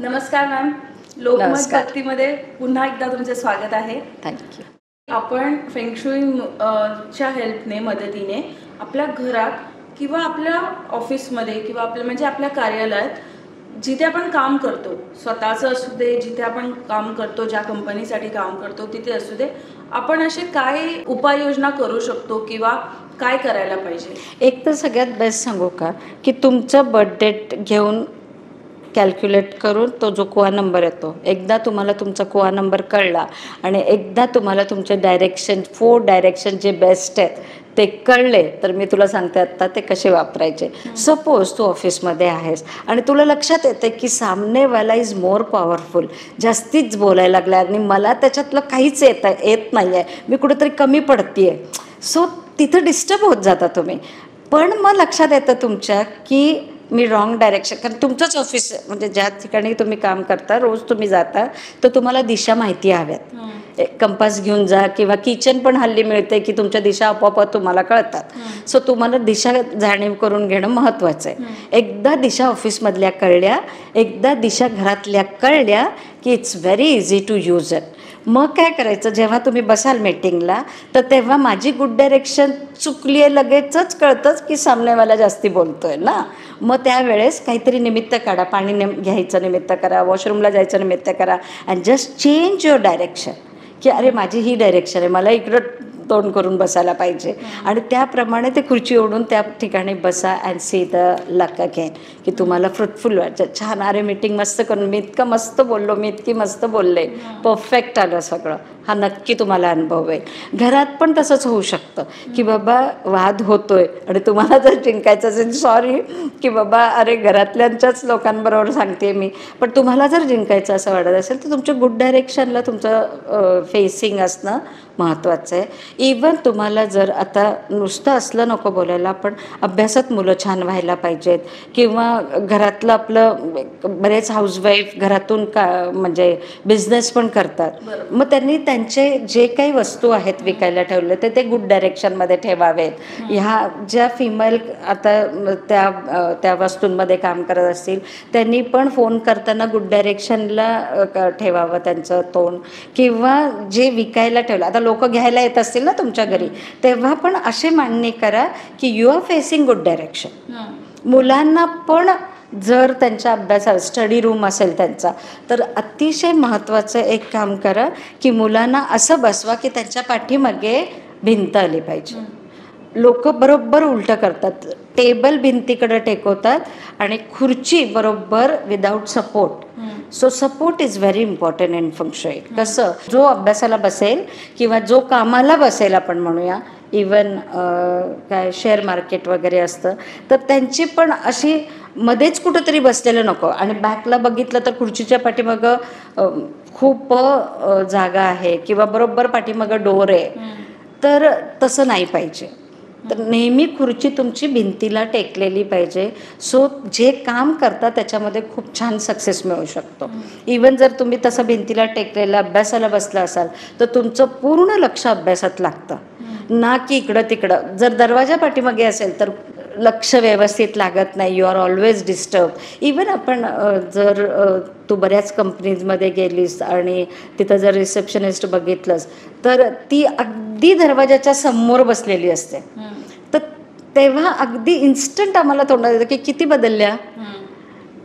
नमस्कार मॅम. लोकमत नमस्कार. भक्तीमध्ये पुन्हा एकदा तुमचे स्वागत आहे. थँक्यू. आपण फेंगशुई च्या हेल्पने मदतीने आपल्या घरात किंवा आपल्या ऑफिसमध्ये किंवा आपल्या कार्यालयात जिथे आपण काम करतो, स्वतःचं असू दे, जिथे आपण काम करतो, ज्या कंपनीसाठी काम करतो तिथे असू दे, आपण असे काय उपाययोजना करू शकतो किंवा काय करायला पाहिजे? एक तर सगळ्यात बेस्ट सांगू का, की तुमचं बर्थ डेट घेऊन कॅल्क्युलेट करून तो जो कोआ नंबर येतो, एकदा तुम्हाला तुमचा कोआ नंबर कळला आणि एकदा तुम्हाला तुमचे डायरेक्शन 4 डायरेक्शन जे बेस्ट आहेत ते कळले, तर मी तुला सांगते आत्ता ते कसे वापरायचे. सपोज तू ऑफिसमध्ये आहेस आणि तुला लक्षात येते की सामनेवाला इज मोर पॉवरफुल, जास्तीच बोलायला लागला आणि मला त्याच्यातलं काहीच येत नाही आहे, मी कुठेतरी कमी पडते आहे. सो तिथं डिस्टर्ब होत जाता तुम्ही. पण मग लक्षात येतं तुमच्या की मी रॉंग डायरेक्शन, कारण तुमचंच ऑफिस म्हणजे ज्या ठिकाणी तुम्ही काम करता, रोज तुम्ही जाता, तर तुम्हाला दिशा माहिती हव्यात. कंपास घेऊन जा किंवा किचन पण हल्ली मिळते की तुमच्या दिशा आपोआप तुम्हाला कळतात. सो तुम्हाला दिशा जाणीव करून घेणं महत्त्वाचं आहे. एकदा दिशा ऑफिसमधल्या कळल्या, एकदा दिशा घरातल्या कळल्या की it's very easy to use it. मग काय करायचं, जेव्हा तुम्ही बसाल मीटिंगला, तर तेव्हा माझी गुड डायरेक्शन चुकली आहे लगेचच कळतंच की सामनेवाला जास्ती बोलतोय ना. मग त्यावेळेस काहीतरी निमित्त काढा, पाणी घ्यायचं निमित्त करा, वॉशरूमला जायचं निमित्त करा, and just change your direction की अरे माझी ही डायरेक्शन आहे, मला इकडं तोंड करून बसायला पाहिजे. आणि त्याप्रमाणे ते खुर्ची ओढून त्या ठिकाणी बसा and see the luck again, की तुम्हाला फ्रुटफुल वाटतं. छान, अरे मीटिंग मस्त करून मी इतकं मस्त बोललो, मी इतकी मस्त बोलले, परफेक्ट आलं सगळं. हा नक्की तुम्हाला अनुभव आहे. घरात पण तसंच होऊ शकतं की बाबा वाद होतोय आणि तुम्हाला जर जिंकायचं असेल, सॉरी की बाबा अरे घरातल्यांच्याच लोकांबरोबर सांगते मी, पण तुम्हाला जर जिंकायचं असं वाटत असेल तर तुमच्या गुड डायरेक्शनला तुमचं फेसिंग असणं महत्त्वाचं आहे. इवन तुम्हाला जर आता नुसतं असलं नको बोलायला, पण अभ्यासात मुलं छान व्हायला पाहिजेत किंवा घरातलं आपलं बरेच हाऊसवाईफ घरातून म्हणजे बिझनेस पण करतात, मग त्यांनी त्यांचे जे काही वस्तू आहेत विकायला ठेवले ते गुड डायरेक्शनमध्ये ठेवावेत. ह्या ज्या फिमेल आता त्या वस्तूंमध्ये काम करत असतील त्यांनी पण फोन करताना गुड डायरेक्शनला ठेवावं त्यांचं तोंड. किंवा जे विकायला ठेवलं, आता लोक घ्यायला येत असतील ना तुमच्या घरी, तेव्हा पण असे मांडणी करा की you are facing good direction. मुलांना पण जर त्यांच्या अभ्यासात स्टडी रूम असेल त्यांचा, तर अतिशय महत्त्वाचं एक काम करा की मुलांना असं बसवा की त्यांच्या पाठीमागे भिंत आली पाहिजे. लोक बरोबर उलटं करतात, टेबल भिंतीकडे टेकवतात आणि खुर्ची बरोबर without support. So support is very important in feng shui. कसं, जो अभ्यासाला बसेल किंवा जो कामाला बसेल, आपण म्हणूया इवन काय शेअर मार्केट वगैरे असतं, तर त्यांची पण अशी मध्येच कुठंतरी बसलेलं नको. आणि बॅकला बघितलं तर खुर्चीच्या पाठीमागं खूप जागा आहे किंवा बरोबर पाठीमागं डोर आहे, तर तसं नाही पाहिजे. तर नेहमी खुर्ची तुमची भिंतीला टेकलेली पाहिजे. सो जे काम करता त्याच्यामध्ये खूप छान सक्सेस मिळू शकतो. इवन जर तुम्ही तसं भिंतीला टेकलेलं अभ्यासाला बसला असाल तर तुमचं पूर्ण लक्ष अभ्यासात लागतं, ना की इकडं तिकडं. जर दरवाजा पाठीमागे असेल तर लक्ष व्यवस्थित लागत नाही, you are always disturb. Even आपण जर तू बऱ्याच कंपनीजमध्ये गेलीस आणि तिथं जर रिसेप्शनिस्ट बघितलंस तर ती अगदी दरवाजाच्या समोर बसलेली असते, तर तेव्हा अगदी इन्स्टंट आम्हाला तोंडात येतं की किती बदलल्या,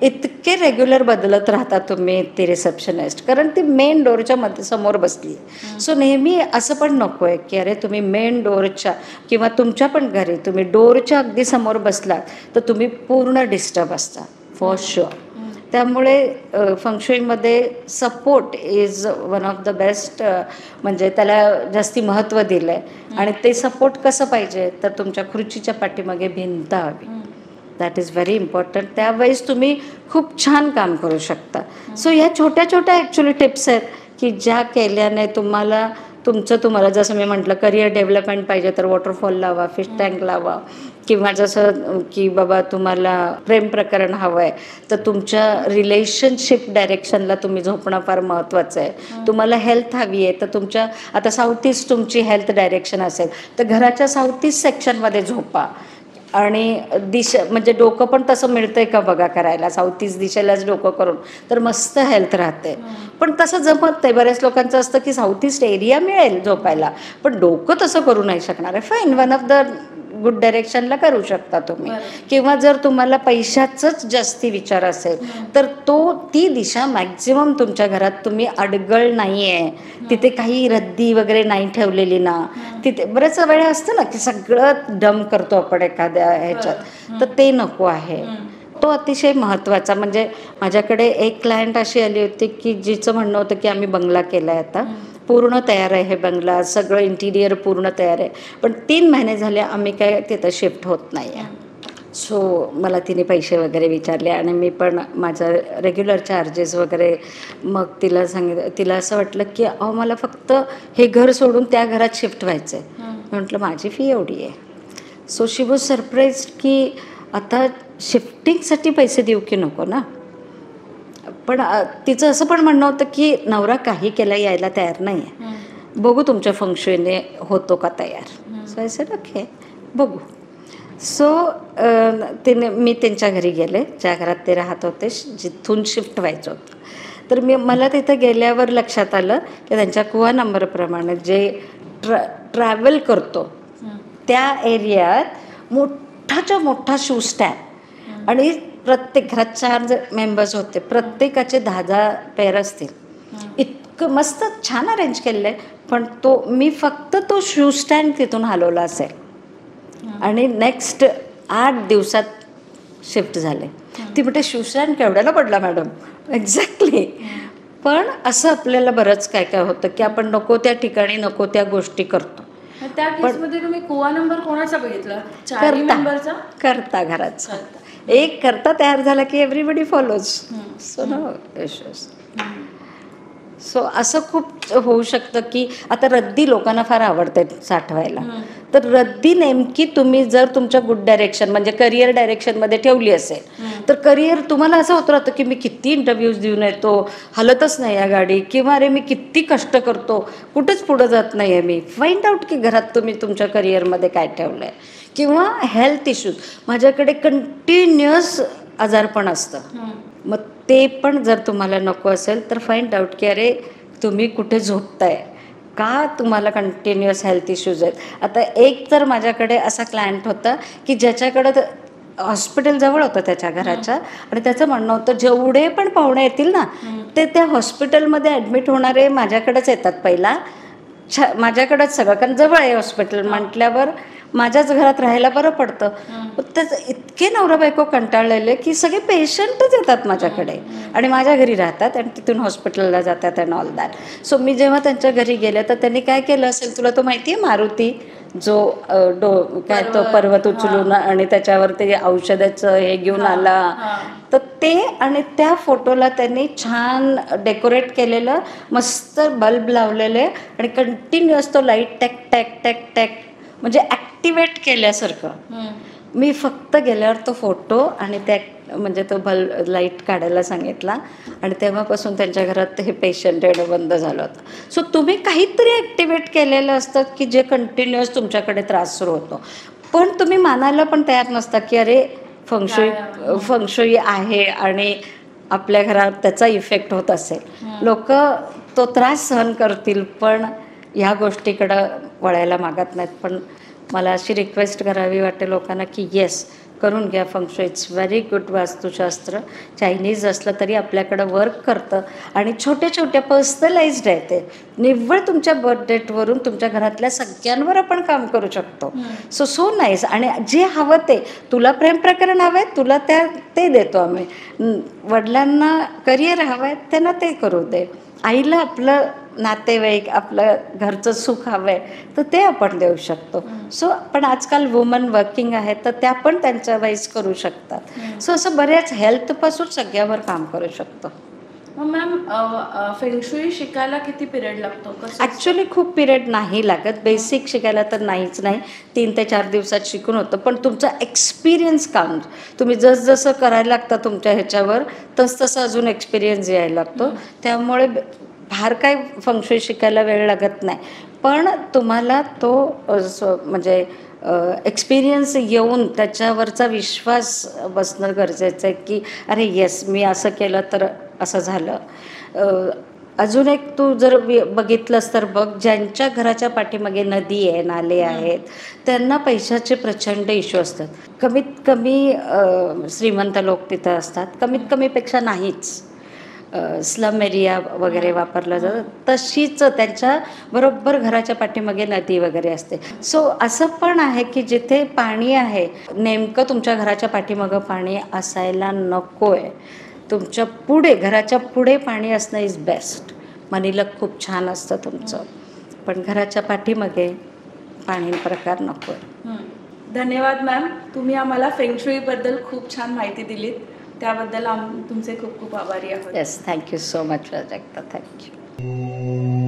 इतके रेग्युलर बदलत राहता तुम्ही ती रिसेप्शनिस्ट, कारण ती मेन डोरच्या मध्ये समोर बसली. सो नेहमी असं पण नको आहे की अरे तुम्ही मेन डोरच्या किंवा तुमच्या पण घरी तुम्ही डोरच्या अगदी समोर बसलात तर तुम्ही पूर्ण डिस्टर्ब असता फॉर शुअर. त्यामुळे फेंगशुईमध्ये support is one of the best, म्हणजे त्याला जास्ती महत्त्व दिलं आहे. आणि ते सपोर्ट कसं पाहिजे, तर तुमच्या खुर्चीच्या पाठीमागे भिंत हवी. That is very important. त्यावेळेस तुम्ही खूप छान काम करू शकता. सो ह्या छोट्या छोट्या ॲक्च्युली टिप्स आहेत की ज्या केल्याने तुम्हाला जसं मी म्हटलं, करिअर डेव्हलपमेंट पाहिजे तर वॉटरफॉल लावा, फिश टँक लावा, किंवा जसं की बाबा तुम्हाला प्रेम प्रकरण हवं आहे तर तुमच्या रिलेशनशिप डायरेक्शनला तुम्ही झोपणं फार महत्त्वाचं आहे. तुम्हाला हेल्थ हवी आहे तर तुमच्या आता साऊथ ईस्ट तुमची हेल्थ डायरेक्शन असेल तर घराच्या साऊथ ईस्ट सेक्शनमध्ये झोपा. आणि दिशा म्हणजे डोकं पण तसं मिळतंय का बघा करायला, साऊथ ईस्ट दिशेलाच डोकं करून, तर मस्त हेल्थ राहते. पण तसं जमत नाही. बऱ्याच लोकांचं असतं की साऊथ ईस्ट एरिया मिळेल झोपायला, पण डोकं तसं करू नाही शकणार आहे. Fine, one of the good डायरेक्शनला करू शकता तुम्ही. किंवा जर तुम्हाला पैशाचंच जास्ती विचार असेल तर ती दिशा मॅक्झिमम तुमच्या घरात तुम्ही अडगळ नाही आहे, तिथे काही रद्दी वगैरे नाही ठेवलेली ना, तिथे बऱ्याच वेळा असतं ना की सगळं डम करतो आपण एखाद्या ह्याच्यात, तर ते नको आहे. तो अतिशय महत्त्वाचा. म्हणजे माझ्याकडे एक क्लायंट अशी आली होती की जिचं म्हणणं होतं की आम्ही बंगला केला आहे, आता पूर्ण तयार आहे हे बंगला, सगळं इंटिरियर पूर्ण तयार आहे, पण 3 महिने झाले आम्ही काय तिथं शिफ्ट होत नाही आहे. सो मला तिने पैसे वगैरे विचारले आणि मी पण माझं रेग्युलर चार्जेस वगैरे, मग तिला तिला असं वाटलं की अहो मला फक्त हे घर सोडून त्या घरात शिफ्ट व्हायचं आहे. म्हटलं माझी फी एवढी आहे. सो शी वॉज सरप्राईज्ड की आता शिफ्टिंगसाठी पैसे देऊ की नको ना. पण तिचं असं पण म्हणणं होतं की नवरा काही केला यायला तयार नाही आहे, बघू तुमच्या फंक्शनने होतो का तयार. सो आय सेड ओके बघू. सो मी त्यांच्या घरी गेले, ज्या घरात ते राहत होते, जिथून शिफ्ट व्हायचं होतं. तर मला तिथं गेल्यावर लक्षात आलं की त्यांच्या कुवा नंबरप्रमाणे जे ट्रॅव्हल करतो त्या एरियात मोठाच्या मोठा शू स्टँड, आणि प्रत्येक घरात 4 मेंबर्स होते, प्रत्येकाचे 10-10 पेअर असतील. इतकं मस्त छान अरेंज केलेलं आहे. पण मी फक्त तो शू स्टँड तिथून हलवला असेल आणि नेक्स्ट 8 दिवसात शिफ्ट झाले. ती म्हणते शू स्टँड केवढ्याला पडला मॅडम. एक्झॅक्टली. पण असं आपल्याला बरंच काय काय होतं की आपण नको त्या ठिकाणी नको त्या गोष्टी करतो. त्या केसमध्ये तुम्ही कुवा नंबर कोणाचा बघितला? करता घराचा. एक करता तयार झाला की everybody follows. So no issues. So असं खूप होऊ शकतं की आता रद्दी लोकांना फार आवडते साठवायला, तर रद्दी नेमकी तुम्ही जर तुमच्या गुड डायरेक्शन म्हणजे करिअर डायरेक्शनमध्ये ठेवली असेल तर करिअर तुम्हाला असं होत राहतं की मी किती इंटरव्ह्यूज देऊन येतो, हलतच नाही या गाडी, किंवा अरे मी किती कष्ट करतो, कुठंच पुढं जात नाही आहे मी. फाइंड आउट की घरात तुम्ही तुमच्या करिअरमध्ये काय ठेवलं आहे. किंवा हेल्थ इश्यूज, माझ्याकडे कंटिन्युअस आजारपण असतं, मग ते पण जर तुम्हाला नको असेल तर फाइंड आउट की अरे तुम्ही कुठे झोपताय, का तुम्हाला कंटिन्युअस हेल्थ इश्यूज आहेत. आता एक तर माझ्याकडे असा क्लायंट होता की ज्याच्याकडं हॉस्पिटल जवळ होतं त्याच्या घराच्या, आणि त्याचं म्हणणं होतं जेवढे पण पाहुणे येतील ना ते त्या हॉस्पिटलमध्ये ॲडमिट होणारे माझ्याकडेच येतात पहिला, माझ्याकडेच सगळं, कारण जवळ आहे हॉस्पिटल म्हटल्यावर माझ्याच घरात राहायला बरं पडतं. त्याचं इतके नवरा बायको कंटाळलेले की सगळे पेशंटच येतात माझ्याकडे आणि माझ्या घरी राहतात आणि तिथून हॉस्पिटलला जातात अँड ऑल दॅट. सो मी जेव्हा त्यांच्या घरी गेले तर त्यांनी काय केलं असेल, तुला तो माहिती आहे मारुती जो काय तो पर्वत उचलून आणि त्याच्यावर ते औषधाचं हे घेऊन आला, तर ते आणि त्या फोटोला त्यांनी छान डेकोरेट केलेलं, मस्त बल्ब लावलेले आणि कंटिन्युअस तो लाईट टॅक टॅक टॅक टॅक म्हणजे ॲक्टिवेट केल्यासारखं. मी फक्त गेल्यावर तो फोटो आणि त्या म्हणजे तो लाईट काढायला सांगितला आणि तेव्हापासून त्यांच्या घरात हे पेशंट येणं बंद झालं होतं. सो तुम्ही काहीतरी ॲक्टिवेट केलेलं असतं की जे कंटिन्युअस तुमच्याकडे त्रास सुरू होतो, पण तुम्ही मानायला पण तयार नसता की अरे फंक्शुई आहे आणि आपल्या घरात त्याचा इफेक्ट होत असेल. लोक तो त्रास सहन करतील पण ह्या गोष्टीकडं वळायला मागत नाहीत. पण मला अशी रिक्वेस्ट करावी वाटते लोकांना की येस, करून घ्या function. It's very good. Vastushastra Chinese असलं तरी आपल्याकडं वर्क करतं आणि छोट्या छोट्या पर्सनलाइज्ड आहे ते. निव्वळ तुमच्या बर्थ डेटवरून तुमच्या घरातल्या सगळ्यांवर आपण काम करू शकतो. So nice. आणि जे हवं ते, तुला प्रेम प्रकरण हवं आहे, तुला ते देतो आम्ही. वडिलांना करिअर हवं आहे, त्यांना ते करू दे. आईला आपलं नातेवाईक, आपलं घरचं सुख हवं आहे तर ते आपण देऊ शकतो. सो पण आजकाल वुमन वर्किंग आहेत तर त्या पण त्यांच्या वाईज करू शकतात. सो असं बऱ्याच हेल्थपासून सगळ्यावर काम करू शकतो. मॅम, फेंगशुई शिकायला किती पिरियड लागतो? ॲक्च्युली खूप पिरियड नाही लागत. बेसिक शिकायला तर नाहीच नाही, 3 ते 4 दिवसात शिकून होतं. पण तुमचा एक्सपिरियन्स काम, तुम्ही जसं करायला लागतं तुमच्या ह्याच्यावर तसं अजून एक्सपिरियन्स यायला लागतो. त्यामुळे फार काय फेंगशुई शिकायला वेळ लागत नाही. पण तुम्हाला तो म्हणजे एक्सपिरियन्स येऊन त्याच्यावरचा विश्वास बसणं गरजेचं आहे की अरे येस मी असं केलं तर असं झालं. अजून एक तू जर बघितलंस तर बघ, ज्यांच्या घराच्या पाठीमागे नदी आहे, नाले आहेत, त्यांना पैशाचे प्रचंड इश्यू असतात. कमीत कमी श्रीमंत लोक तिथं असतात, कमीत कमीपेक्षा नाहीच. स्लम एरिया वगैरे वापरलं जातं, तशीच त्यांच्या बरोबर घराच्या पाठीमागे नदी वगैरे असते. सो असं पण आहे की जिथे पाणी आहे, नेमकं तुमच्या घराच्या पाठीमागं पाणी असायला नको आहे. तुमच्या पुढे, घराच्या पुढे पाणी असणं इज बेस्ट. मनीलक खूप छान असतं तुमचं, पण घराच्या पाठीमागे पाणी प्रकार नको आहे. धन्यवाद मॅम, तुम्ही आम्हाला फेंगशुईबद्दल खूप छान माहिती दिलीत, त्याबद्दल तुमचे खूप खूप आभारी आहोत. Yes, thank you so much Prajakta, thank you.